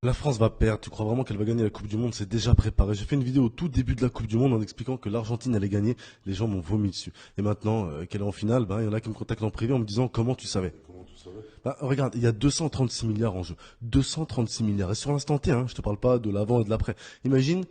La France va perdre. Tu crois vraiment qu'elle va gagner la Coupe du Monde? C'est déjà préparé. J'ai fait une vidéo au tout début de la Coupe du Monde en expliquant que l'Argentine allait gagner. Les gens m'ont vomi dessus. Et maintenant qu'elle est en finale, il y en a qui me contactent en privé en me disant comment tu savais. Comment tu savais? Regarde, il y a 236 milliards en jeu. 236 milliards. Et sur l'instant T, je te parle pas de l'avant et de l'après. Imagine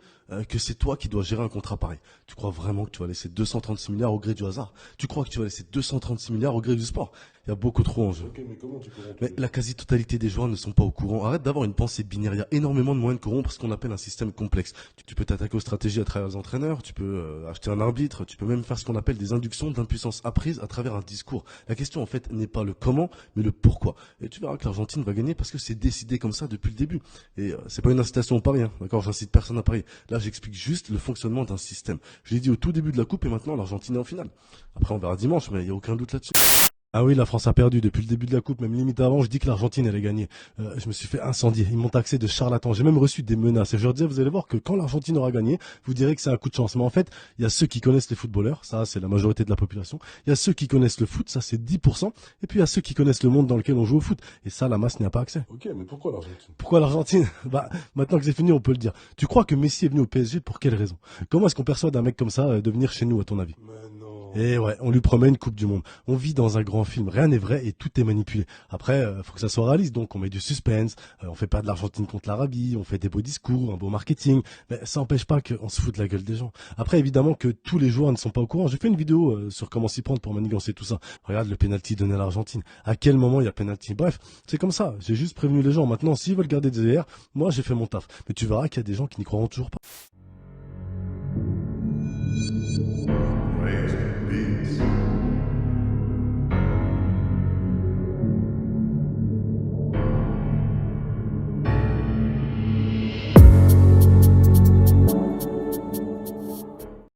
que c'est toi qui dois gérer un contrat pareil. Tu crois vraiment que tu vas laisser 236 milliards au gré du hasard? Tu crois que tu vas laisser 236 milliards au gré du sport? Il y a beaucoup trop en jeu. Ok, mais comment tu corromps tous Mais les la gens? quasi-totalité des joueurs ne sont pas au courant. Arrête d'avoir une pensée binaire. Il y a énormément de moyens de corrompre ce qu'on appelle un système complexe. Tu peux t'attaquer aux stratégies à travers les entraîneurs, tu peux acheter un arbitre, tu peux même faire ce qu'on appelle des inductions d'impuissance apprise à travers un discours. La question en fait n'est pas le comment, mais le pourquoi. Et tu verras que l'Argentine va gagner parce que c'est décidé comme ça depuis le début. Et c'est pas une incitation au pari, d'accord? J'incite personne à parier. Là, j'explique juste le fonctionnement d'un système. Je l'ai dit au tout début de la coupe et maintenant l'Argentine est en finale. Après, on verra dimanche, mais il y a aucun doute là-dessus. Ah oui, la France a perdu depuis le début de la coupe, même limite avant, je dis que l'Argentine allait gagner. Je me suis fait incendier, ils m'ont taxé de charlatan, j'ai même reçu des menaces. Et je leur disais, vous allez voir que quand l'Argentine aura gagné, vous direz que c'est un coup de chance. Mais en fait, il y a ceux qui connaissent les footballeurs, ça c'est la majorité de la population. Il y a ceux qui connaissent le foot, ça c'est 10%. Et puis il y a ceux qui connaissent le monde dans lequel on joue au foot. Et ça, la masse n'y a pas accès. Ok, mais pourquoi l'Argentine? Pourquoi l'Argentine? Maintenant que c'est fini, on peut le dire. Tu crois que Messi est venu au PSG pour quelle raison? Comment est-ce qu'on perçoit d'un mec comme ça de venir chez nous, à ton avis? Mais non. Et ouais, on lui promet une Coupe du Monde. On vit dans un grand film, rien n'est vrai et tout est manipulé. Après, faut que ça soit réaliste, donc on met du suspense, on fait pas de l'Argentine contre l'Arabie, on fait des beaux discours, un beau marketing, mais ça n'empêche pas qu'on se fout de la gueule des gens. Après, évidemment que tous les joueurs ne sont pas au courant. J'ai fait une vidéo sur comment s'y prendre pour manigancer tout ça. Regarde le penalty donné à l'Argentine. À quel moment il y a penalty? Bref, c'est comme ça. J'ai juste prévenu les gens. Maintenant, s'ils veulent garder des airs, moi j'ai fait mon taf. Mais tu verras qu'il y a des gens qui n'y croiront toujours pas. Ouais.